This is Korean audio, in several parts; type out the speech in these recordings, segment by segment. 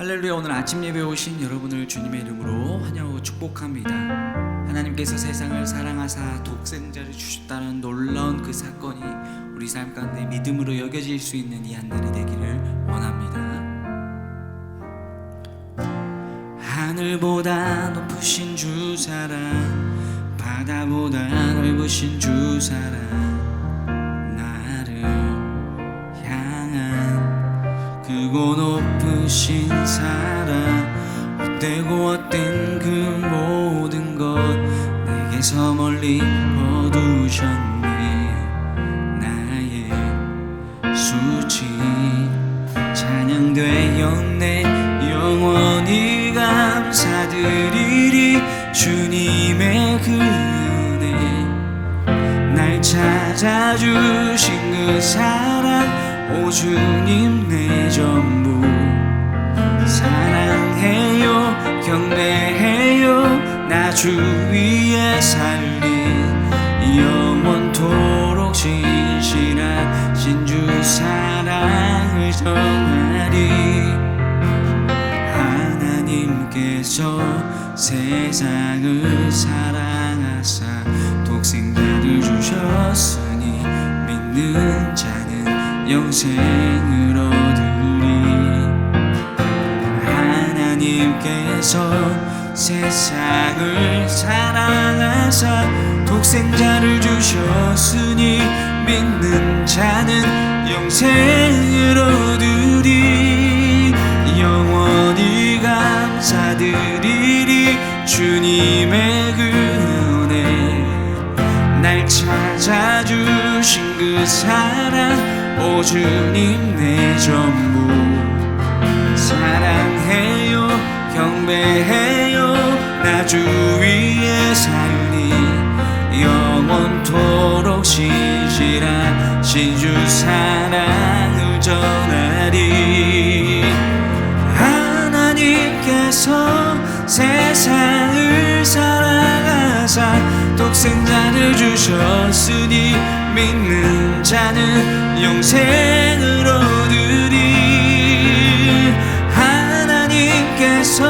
할렐루야. 오늘 아침 예배에 오신 여러분을 주님의 이름으로 환영하고 축복합니다. 하나님께서 세상을 사랑하사 독생자를 주셨다는 놀라운 그 사건이 우리 삶 가운데 믿음으로 여겨질 수 있는 이 한 날이 되기를 원합니다. 하늘보다 높으신 주 사랑, 바다보다 넓으신 주 사랑, 나를 향한 크고 높으신 사랑, 헛되고 헛된 그 모든 것 내게서 멀리 거두셨네. 나의 수치 찬양되었네. 영원히 감사드리리. 주님의 그 은혜, 날 찾아주신 그 사랑, 오 주님 내 전부 사랑해요, 경배해요. 나 주 위에 살리 영원토록 신실하신 주 사랑을 전하리. 하나님께서 세상을 사랑하사 독생자를 주셨으니 믿는 자는 영생을 얻으리. 하나님께서 세상을 사랑하사 독생자를 주셨으니 믿는 자는 영생을 얻으리. 영원히 감사드리리. 주님의 그 은혜, 날 찾아주신 그 사랑, 오 주님 내 전부 사랑해요, 경배해요. 나 주 위에 살리 영원토록 신실하신 주 사랑을 전하리. 하나님께서 세상을 사랑하사 독생자를 주셨으니 믿는 자는 영생을 얻으리. 하나님께서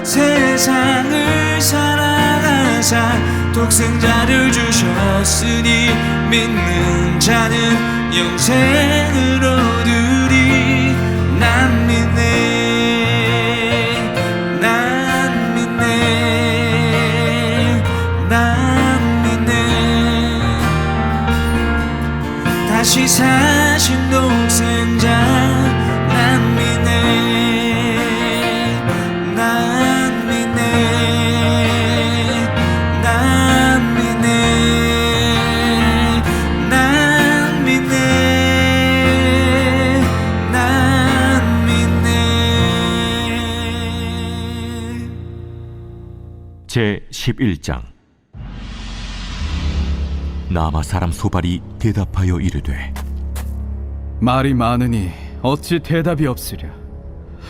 세상을 사랑하사 독생자를 주셨으니 믿는 자는 영생을 얻으리. 난 믿네, 난 믿네, 난 믿네. 다시 사신 독생자 난 믿네, 난 믿네, 난 믿네, 난 믿네, 난 믿네. 제 11장. 나아마 사람 소발이 대답하여 이르되, 말이 많으니 어찌 대답이 없으랴.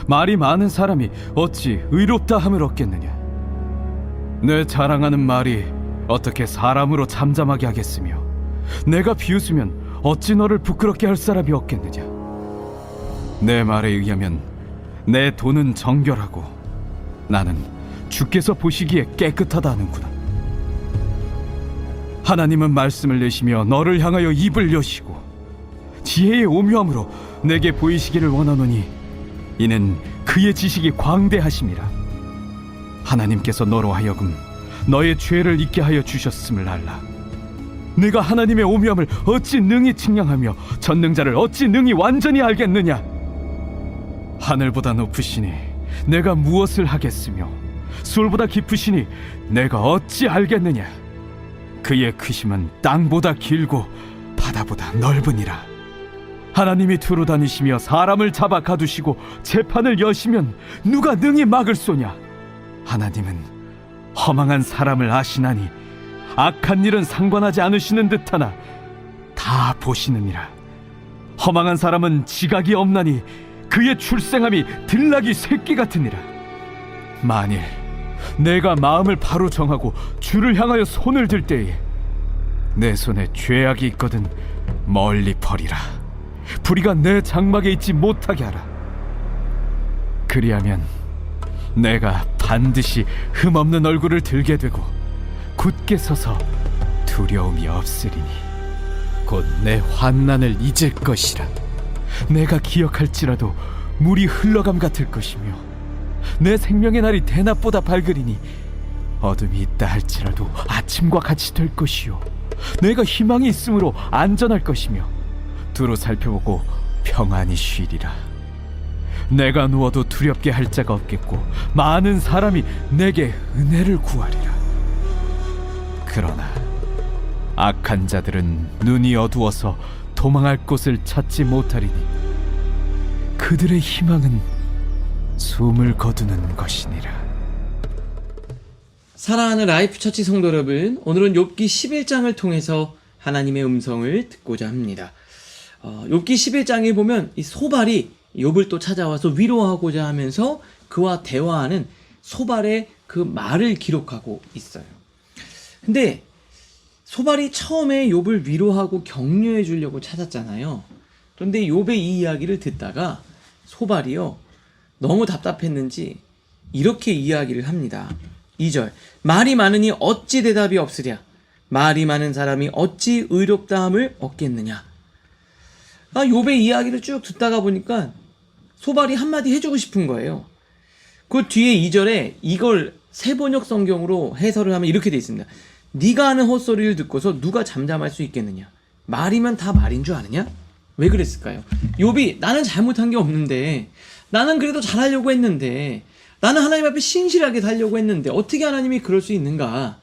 말이 많은 사람이 어찌 의롭다 함을 얻겠느냐. 내 자랑하는 말이 어떻게 사람으로 잠잠하게 하겠으며, 내가 비웃으면 어찌 너를 부끄럽게 할 사람이 없겠느냐. 내 말에 의하면 내 돈은 정결하고 나는 주께서 보시기에 깨끗하다 하는구나. 하나님은 말씀을 내시며 너를 향하여 입을 여시고 지혜의 오묘함으로 내게 보이시기를 원하노니 이는 그의 지식이 광대하심이라. 하나님께서 너로 하여금 너의 죄를 잊게 하여 주셨음을 알라. 내가 하나님의 오묘함을 어찌 능히 측량하며 전능자를 어찌 능히 완전히 알겠느냐. 하늘보다 높으시니 내가 무엇을 하겠으며 수월보다 깊으시니 내가 어찌 알겠느냐. 그의 크심은 땅보다 길고 바다보다 넓으니라. 하나님이 두루 다니시며 사람을 잡아 가두시고 재판을 여시면 누가 능히 막을 소냐. 하나님은 허망한 사람을 아시나니 악한 일은 상관하지 않으시는 듯하나 다 보시느니라. 허망한 사람은 지각이 없나니 그의 출생함이 들나귀 새끼 같으니라. 만일 내가 마음을 바로 정하고 주를 향하여 손을 들 때에 내 손에 죄악이 있거든 멀리 버리라. 불의가 내 장막에 있지 못하게 하라. 그리하면 내가 반드시 흠없는 얼굴을 들게 되고 굳게 서서 두려움이 없으리니 곧 내 환난을 잊을 것이라. 내가 기억할지라도 물이 흘러감 같을 것이며 내 생명의 날이 대낮보다 밝으리니 어둠이 있다 할지라도 아침과 같이 될 것이요 내가 희망이 있으므로 안전할 것이며 두루 살펴보고 평안히 쉬리라. 내가 누워도 두렵게 할 자가 없겠고 많은 사람이 내게 은혜를 구하리라. 그러나 악한 자들은 눈이 어두워서 도망할 곳을 찾지 못하리니 그들의 희망은 숨을 거두는 것이니라. 사랑하는 라이프 처치 성도 여러분, 오늘은 욥기 11장을 통해서 하나님의 음성을 듣고자 합니다. 욥기 11장에 보면 이 소발이 욥을 또 찾아와서 위로하고자 하면서 그와 대화하는 소발의 그 말을 기록하고 있어요. 근데 소발이 처음에 욥을 위로하고 격려해 주려고 찾았잖아요. 그런데 욥의 이 이야기를 듣다가 소발이요, 너무 답답했는지 이렇게 이야기를 합니다. 2절, 말이 많으니 어찌 대답이 없으랴. 말이 많은 사람이 어찌 의롭다함을 얻겠느냐. 욥의 이야기를 쭉 듣다가 보니까 소발이 한마디 해주고 싶은 거예요. 그 뒤에 2절에 이걸 세번역 성경으로 해설을 하면 이렇게 돼 있습니다. 네가 하는 헛소리를 듣고서 누가 잠잠할 수 있겠느냐. 말이면 다 말인 줄 아느냐? 왜 그랬을까요? 욥이 나는 잘못한 게 없는데, 나는 그래도 잘하려고 했는데, 나는 하나님 앞에 신실하게 살려고 했는데 어떻게 하나님이 그럴 수 있는가.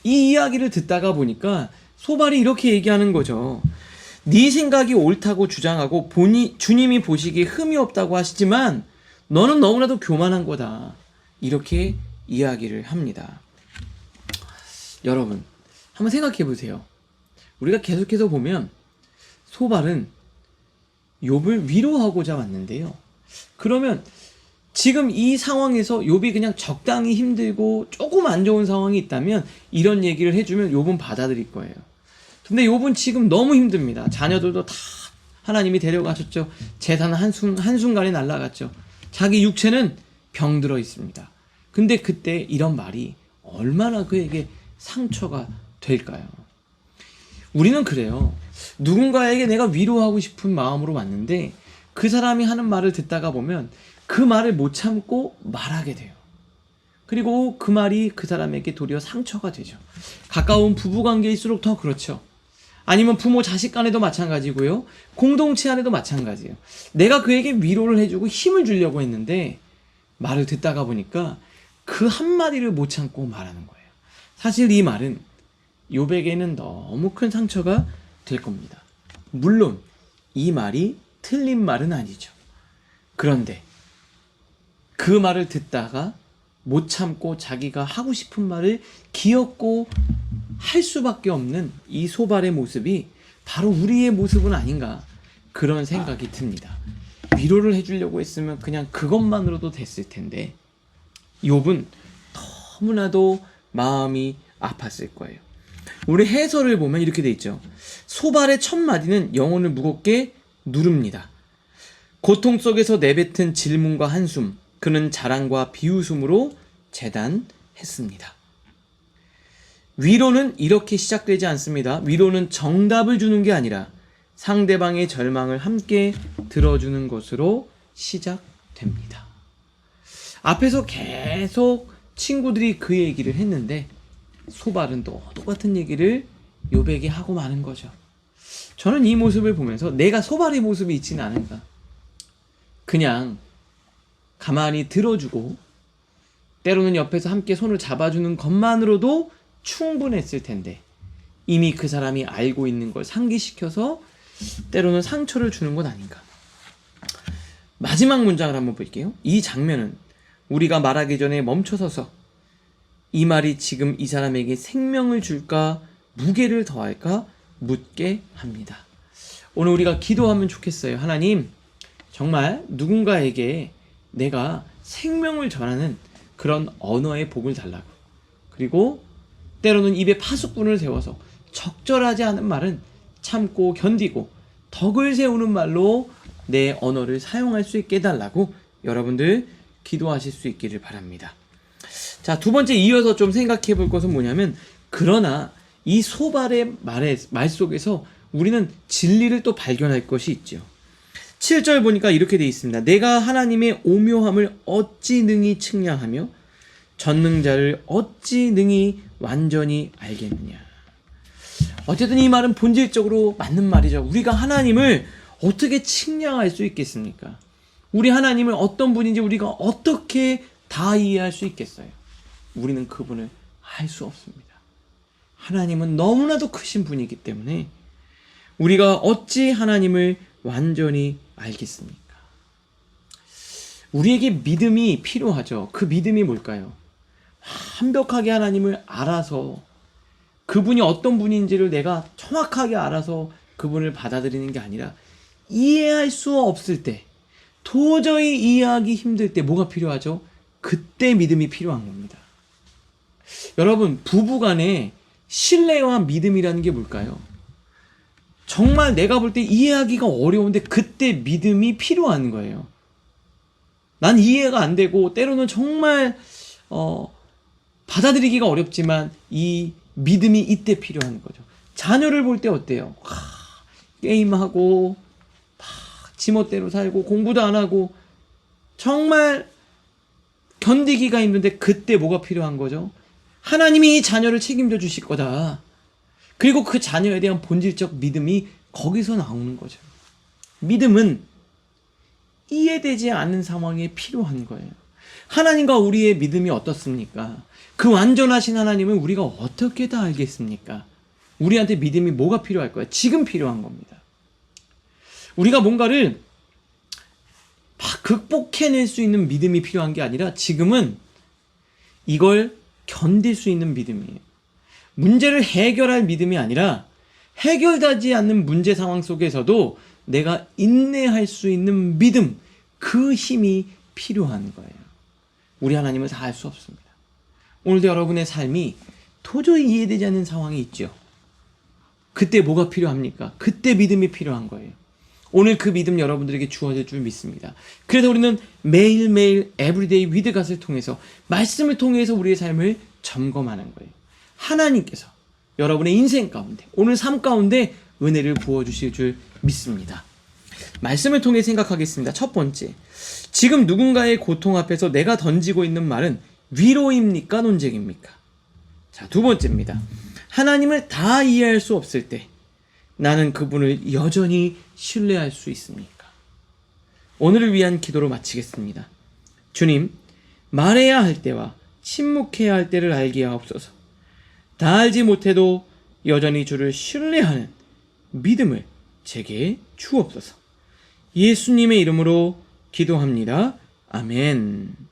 이 이야기를 듣다가 보니까 소발이 이렇게 얘기하는 거죠. 네 생각이 옳다고 주장하고 주님이 보시기에 흠이 없다고 하시지만 너는 너무나도 교만한 거다. 이렇게 이야기를 합니다. 여러분, 한번 생각해 보세요. 우리가 계속해서 보면 소발은 욥을 위로하고자 왔는데요. 그러면 지금 이 상황에서 욥이 그냥 적당히 힘들고 조금 안 좋은 상황이 있다면 이런 얘기를 해주면 욥은 받아들일 거예요. 근데 욥은 지금 너무 힘듭니다. 자녀들도 다 하나님이 데려가셨죠. 재산은 한순간에 날아갔죠. 자기 육체는 병들어 있습니다. 근데 그때 이런 말이 얼마나 그에게 상처가 될까요? 우리는 그래요. 누군가에게 내가 위로하고 싶은 마음으로 왔는데 그 사람이 하는 말을 듣다가 보면 그 말을 못 참고 말하게 돼요. 그리고 그 말이 그 사람에게 도리어 상처가 되죠. 가까운 부부관계일수록 더 그렇죠. 아니면 부모 자식 간에도 마찬가지고요. 공동체 안에도 마찬가지예요. 내가 그에게 위로를 해주고 힘을 주려고 했는데 말을 듣다가 보니까 그 한마디를 못 참고 말하는 거예요. 사실 이 말은 욥에게는 너무 큰 상처가 될 겁니다. 물론 이 말이 틀린 말은 아니죠. 그런데 그 말을 듣다가 못 참고 자기가 하고 싶은 말을 기어코 할 수밖에 없는 이 소발의 모습이 바로 우리의 모습은 아닌가, 그런 생각이 듭니다. 위로를 해주려고 했으면 그냥 그것만으로도 됐을 텐데 욥은 너무나도 마음이 아팠을 거예요. 우리 해설을 보면 이렇게 돼 있죠. 소발의 첫 마디는 영혼을 무겁게 누릅니다. 고통 속에서 내뱉은 질문과 한숨, 그는 자랑과 비웃음으로 재단했습니다. 위로는 이렇게 시작되지 않습니다. 위로는 정답을 주는 게 아니라 상대방의 절망을 함께 들어주는 것으로 시작됩니다. 앞에서 계속 친구들이 그 얘기를 했는데 소발은 또 똑같은 얘기를 욥에게 하고 마는 거죠. 저는 이 모습을 보면서 내가 소발의 모습이 있지는 않은가. 그냥 가만히 들어주고 때로는 옆에서 함께 손을 잡아주는 것만으로도 충분했을 텐데 이미 그 사람이 알고 있는 걸 상기시켜서 때로는 상처를 주는 건 아닌가. 마지막 문장을 한번 볼게요. 이 장면은 우리가 말하기 전에 멈춰서서 이 말이 지금 이 사람에게 생명을 줄까 무게를 더할까 묻게 합니다. 오늘 우리가 기도하면 좋겠어요. 하나님, 정말 누군가에게 내가 생명을 전하는 그런 언어의 복을 달라고. 그리고 때로는 입에 파수꾼을 세워서 적절하지 않은 말은 참고 견디고 덕을 세우는 말로 내 언어를 사용할 수 있게 해달라고 여러분들 기도하실 수 있기를 바랍니다. 자, 두 번째 이어서 좀 생각해 볼 것은 뭐냐면, 그러나 이 소발의 말 속에서 우리는 진리를 또 발견할 것이 있죠. 7절 보니까 이렇게 되어 있습니다. 내가 하나님의 오묘함을 어찌 능히 측량하며 전능자를 어찌 능히 완전히 알겠느냐. 어쨌든 이 말은 본질적으로 맞는 말이죠. 우리가 하나님을 어떻게 측량할 수 있겠습니까? 우리 하나님을 어떤 분인지 우리가 어떻게 다 이해할 수 있겠어요? 우리는 그분을 알 수 없습니다. 하나님은 너무나도 크신 분이기 때문에 우리가 어찌 하나님을 완전히 알겠습니까? 우리에게 믿음이 필요하죠. 그 믿음이 뭘까요? 완벽하게 하나님을 알아서 그분이 어떤 분인지를 내가 정확하게 알아서 그분을 받아들이는 게 아니라 이해할 수 없을 때, 도저히 이해하기 힘들 때 뭐가 필요하죠? 그때 믿음이 필요한 겁니다. 여러분, 부부간에 신뢰와 믿음이라는 게 뭘까요? 정말 내가 볼 때 이해하기가 어려운데 그때 믿음이 필요한 거예요. 난 이해가 안 되고 때로는 정말 받아들이기가 어렵지만 이 믿음이 이때 필요한 거죠. 자녀를 볼 때 어때요? 게임하고 지멋대로 살고 공부도 안 하고 정말 견디기가 힘든데 그때 뭐가 필요한 거죠? 하나님이 이 자녀를 책임져 주실 거다. 그리고 그 자녀에 대한 본질적 믿음이 거기서 나오는 거죠. 믿음은 이해되지 않는 상황에 필요한 거예요. 하나님과 우리의 믿음이 어떻습니까? 그 완전하신 하나님을 우리가 어떻게 다 알겠습니까? 우리한테 믿음이 뭐가 필요할 거예요? 지금 필요한 겁니다. 우리가 뭔가를 막 극복해낼 수 있는 믿음이 필요한 게 아니라 지금은 이걸 견딜 수 있는 믿음이에요. 문제를 해결할 믿음이 아니라 해결되지 않는 문제 상황 속에서도 내가 인내할 수 있는 믿음, 그 힘이 필요한 거예요. 우리 하나님은 다 알 수 없습니다. 오늘도 여러분의 삶이 도저히 이해되지 않는 상황이 있죠. 그때 뭐가 필요합니까? 그때 믿음이 필요한 거예요. 오늘 그 믿음 여러분들에게 주어질 줄 믿습니다. 그래서 우리는 매일매일 에브리데이 위드 갓을 통해서, 말씀을 통해서 우리의 삶을 점검하는 거예요. 하나님께서 여러분의 인생 가운데, 오늘 삶 가운데 은혜를 부어주실 줄 믿습니다. 말씀을 통해 생각하겠습니다. 첫 번째, 지금 누군가의 고통 앞에서 내가 던지고 있는 말은 위로입니까? 논쟁입니까? 자, 두 번째입니다. 하나님을 다 이해할 수 없을 때 나는 그분을 여전히 신뢰할 수 있습니까? 오늘을 위한 기도로 마치겠습니다. 주님, 말해야 할 때와 침묵해야 할 때를 알게 하옵소서. 다 알지 못해도 여전히 주를 신뢰하는 믿음을 제게 주옵소서. 예수님의 이름으로 기도합니다. 아멘.